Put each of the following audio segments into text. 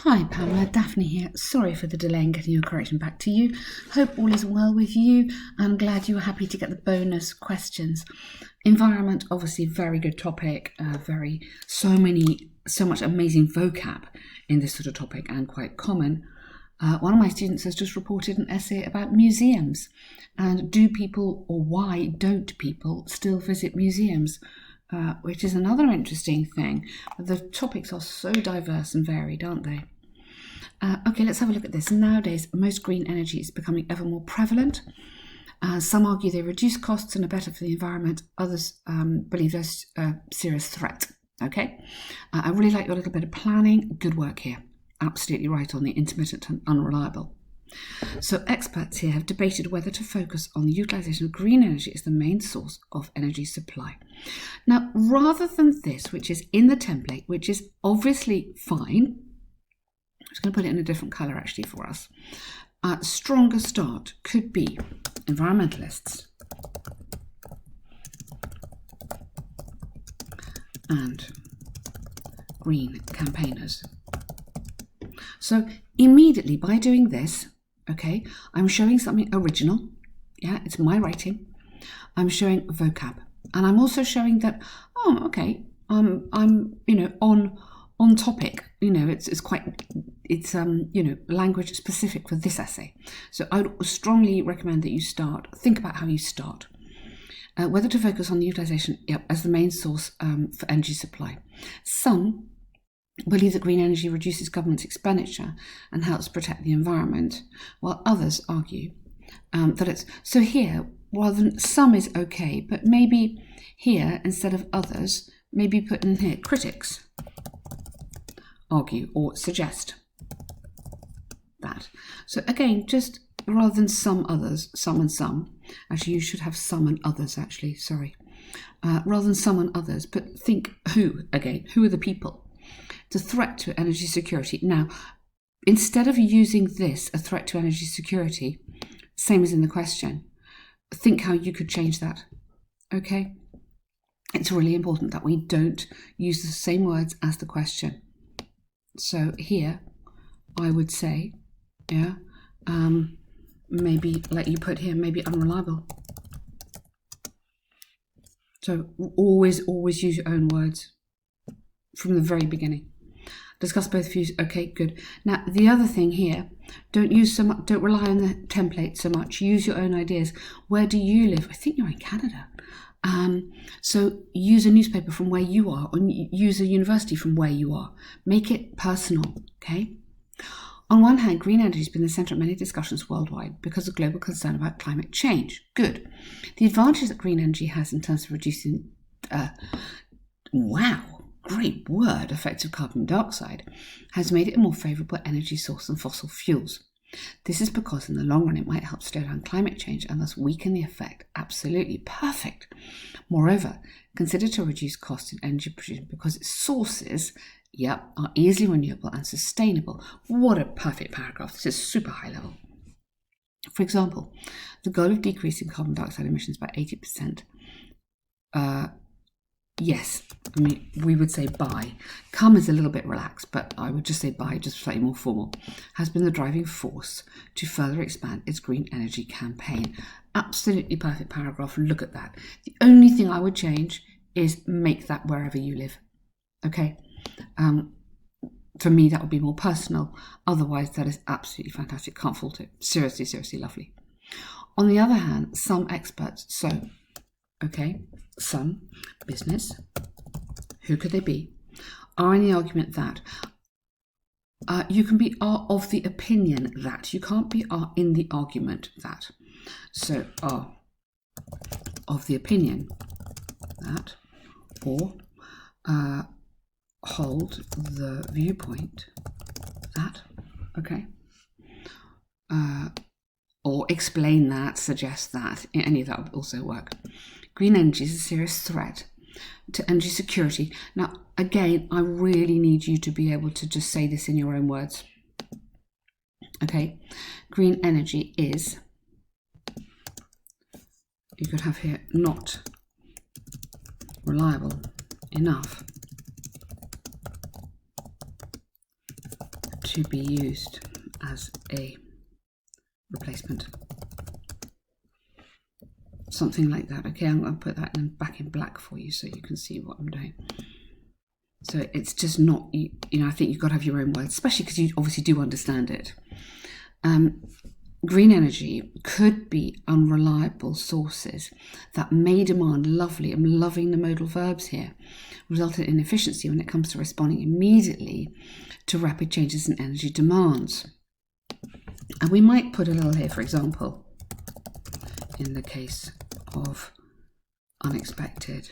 Hi Pamela, Daphne here. Sorry for the delay in getting your correction back to you. Hope all is well with you. I'm glad you were happy to get the bonus questions. Environment, obviously very good topic, so much amazing vocab in this sort of topic and quite common. One of my students has just reported an essay about museums and do people or why don't people still visit museums? Which is another interesting thing. The topics are so diverse and varied, aren't they? Okay, let's have a look at this. Nowadays, most green energy is becoming ever more prevalent. Some argue they reduce costs and are better for the environment. Others believe they're a serious threat. Okay, I really like your little bit of planning. Good work here. Absolutely right on the intermittent and unreliable. So experts here have debated whether to focus on the utilisation of green energy as the main source of energy supply. Now, rather than this, which is in the template, which is obviously fine, I'm just going to put it in a different colour actually for us. Stronger start could be environmentalists and green campaigners. So immediately by doing this, okay, I'm showing something original. Yeah, it's my writing. I'm showing vocab, and I'm also showing that, oh, okay, I'm on topic. It's language specific for this essay. So I would strongly recommend that you think about how you start. Whether to focus on the utilisation as the main source for energy supply. Some believe that green energy reduces government expenditure and helps protect the environment, while others argue that it's... So here, rather than some is okay, but maybe here, instead of others, maybe put in here, critics argue or suggest that. So again, just rather than some others, some and some, actually you should have some and others actually, sorry. Rather than some and others, but think who again, who are the people? It's a threat to energy security. Now, instead of using this, a threat to energy security, same as in the question, think how you could change that, okay? It's really important that we don't use the same words as the question. So here, I would say, maybe, like you put here, maybe unreliable. So always use your own words from the very beginning. Discuss both views. Okay, good. Now the other thing here, don't rely on the template so much. Use your own ideas. Where do you live? I think you're in Canada. So use a newspaper from where you are, or use a university from where you are. Make it personal. Okay. On one hand, green energy has been the centre of many discussions worldwide because of global concern about climate change. Good. The advantage that green energy has in terms of reducing great word, effects of carbon dioxide, has made it a more favourable energy source than fossil fuels. This is because in the long run it might help slow down climate change and thus weaken the effect. Absolutely perfect. Moreover, consider to reduce costs in energy production because its sources, are easily renewable and sustainable. What a perfect paragraph. This is super high level. For example, the goal of decreasing carbon dioxide emissions by 80%. Yes, I mean, we would say by. Come is a little bit relaxed, but I would just say by, just slightly more formal, has been the driving force to further expand its green energy campaign. Absolutely perfect paragraph. Look at that. The only thing I would change is make that wherever you live. Okay? For me, that would be more personal. Otherwise, that is absolutely fantastic. Can't fault it. Seriously, seriously lovely. On the other hand, some experts, some business, who could they be, are in the argument that you can be of the opinion that. You can't be in the argument that. So are of the opinion that, or hold the viewpoint that, okay, or explain that, suggest that, any of that would also work. Green energy is a serious threat to energy security. Now, again, I really need you to be able to just say this in your own words. Okay, green energy is, you could have here, not reliable enough to be used as a replacement. Something like that. Okay, I'm going to put that back in black for you so you can see what I'm doing. So it's just not, you know, I think you've got to have your own words, especially because you obviously do understand it. Green energy could be unreliable sources that may demand, lovely, I'm loving the modal verbs here, resulting in inefficiency when it comes to responding immediately to rapid changes in energy demands. And we might put a little here, for example, in the case of unexpected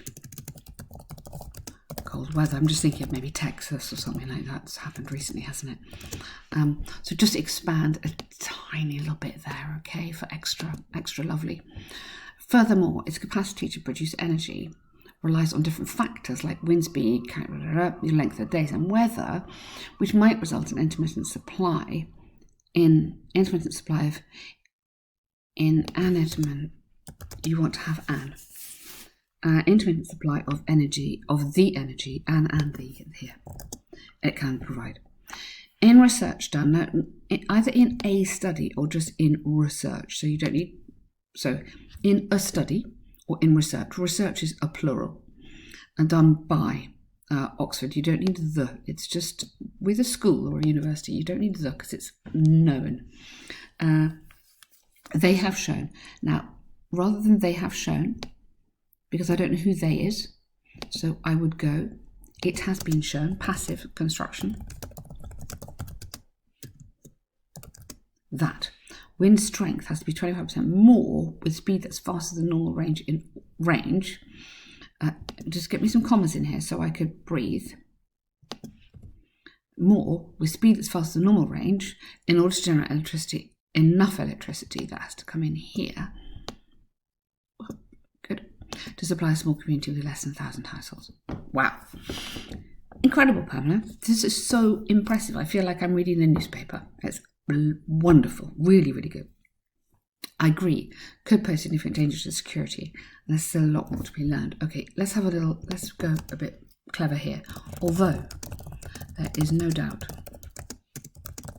cold weather. I'm just thinking of maybe Texas or something like that. It's happened recently, hasn't it? So just expand a tiny little bit there, okay, for extra lovely. Furthermore, its capacity to produce energy relies on different factors like wind speed, the length of days, and weather, which might result in intermittent supply of inanimate. You want to have an intermittent supply of energy, of the energy, and the here it can provide. In research done, either in a study or just in research, so you don't need, so in a study or in research. Research is a plural and done by Oxford. You don't need the, it's just with a school or a university, you don't need the because it's known. They have shown. Now, rather than they have shown, because I don't know who they is, so I would go, it has been shown, passive construction, that wind strength has to be 25% more with speed that's faster than normal range in range. Just get me some commas in here so I could breathe. More with speed that's faster than normal range in order to generate electricity, enough electricity that has to come in here. Good. To supply a small community with less than 1,000 households. Wow. Incredible, Pamela. This is so impressive. I feel like I'm reading the newspaper. It's wonderful. Really, really good. I agree. Could pose significant danger to security. And there's still a lot more to be learned. Okay, let's go a bit clever here. Although there is no doubt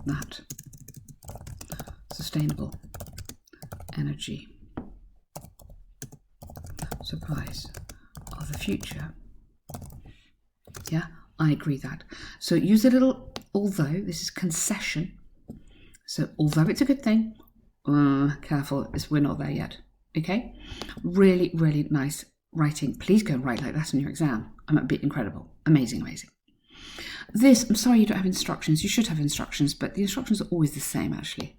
that sustainable energy supplies of the future. Yeah, I agree that. So use a little although, this is concession. So although it's a good thing, careful, we're not there yet. Okay? Really, really nice writing. Please go and write like that on your exam. I'm a bit incredible. Amazing, amazing. This, I'm sorry you don't have instructions. You should have instructions, but the instructions are always the same, actually.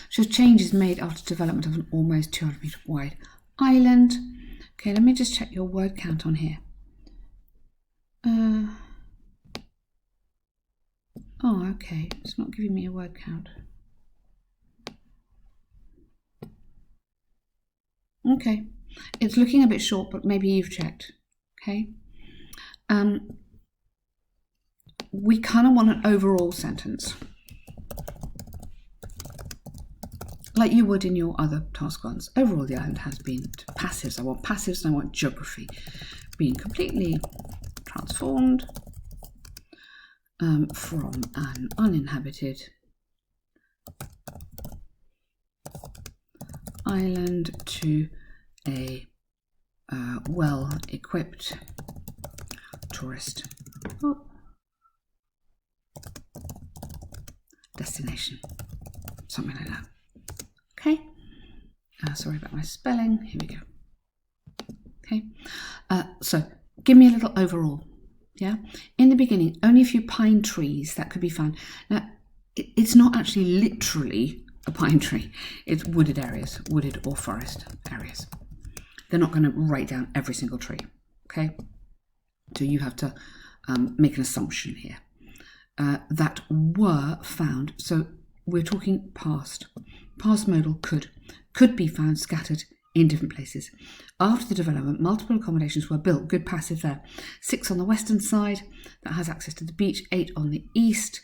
So changes made after development of an almost 200 metre wide island. Okay, let me just check your word count on here. Oh, okay, it's not giving me a word count. Okay, it's looking a bit short, but maybe you've checked. Okay. We kind of want an overall sentence, like you would in your other task ones. Overall, the island has been passives. I want passives and I want geography being completely transformed from an uninhabited island to a well-equipped tourist destination, something like that. Okay, sorry about my spelling, here we go. Okay, so give me a little overall. Yeah, in the beginning, only a few pine trees that could be found. Now, it's not actually literally a pine tree, it's wooded areas, wooded or forest areas. They're not going to write down every single tree. Okay, so you have to make an assumption here that were found. So we're talking past modal could be found scattered in different places. After the development, multiple accommodations were built. Good passive there. 6 on the western side that has access to the beach, 8 on the east,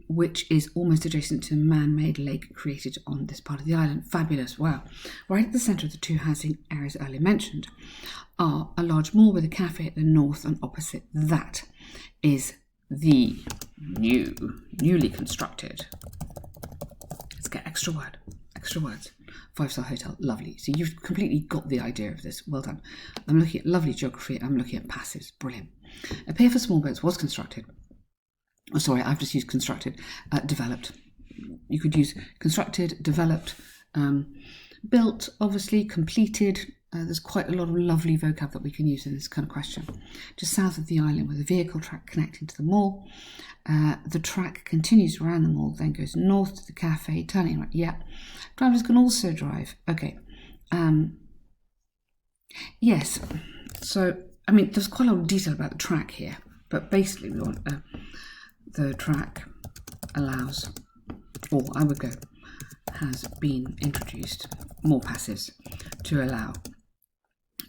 which is almost adjacent to a man-made lake created on this part of the island. Fabulous, wow. Right at the centre of the 2 housing areas earlier mentioned are a large mall with a cafe at the north and opposite that is the newly constructed. Let's get extra words. 5-star hotel, lovely. So you've completely got the idea of this. Well done. I'm looking at lovely geography. I'm looking at passives. Brilliant. A pier for small boats was constructed. Oh, sorry, I've just used constructed. Developed. You could use constructed, developed, built, obviously, completed. There's quite a lot of lovely vocab that we can use in this kind of question. Just south of the island with a vehicle track connecting to the mall. The track continues around the mall, then goes north to the cafe, turning right. Yeah. Drivers can also drive. Okay. Yes. So, I mean, there's quite a lot of detail about the track here, but basically we want the track allows, or I would go, has been introduced, more passives, to allow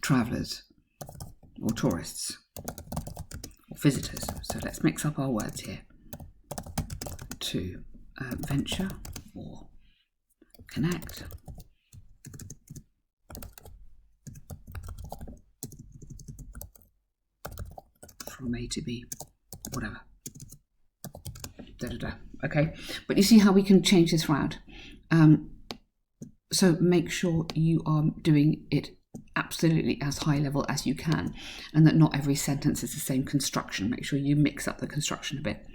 travellers or tourists or visitors. So let's mix up our words here. To venture or connect from A to B, whatever. Okay, but you see how we can change this round. So make sure you are doing it absolutely as high level as you can, and that not every sentence is the same construction. Make sure you mix up the construction a bit.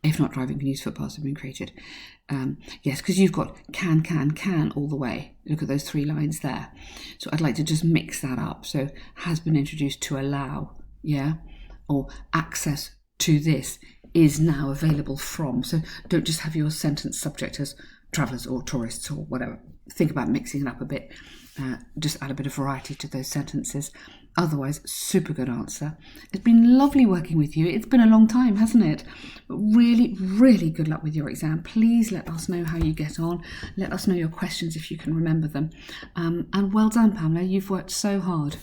If not, driving can use footpaths have been created. Yes, because you've got can all the way. Look at those 3 lines there. So I'd like to just mix that up. So has been introduced to allow, yeah, or access to this is now available from. So don't just have your sentence subject as travellers or tourists or whatever. Think about mixing it up a bit. Just add a bit of variety to those sentences. Otherwise, super good answer. It's been lovely working with you. It's been a long time, hasn't it? But really, really good luck with your exam. Please let us know how you get on. Let us know your questions if you can remember them. And well done, Pamela. You've worked so hard.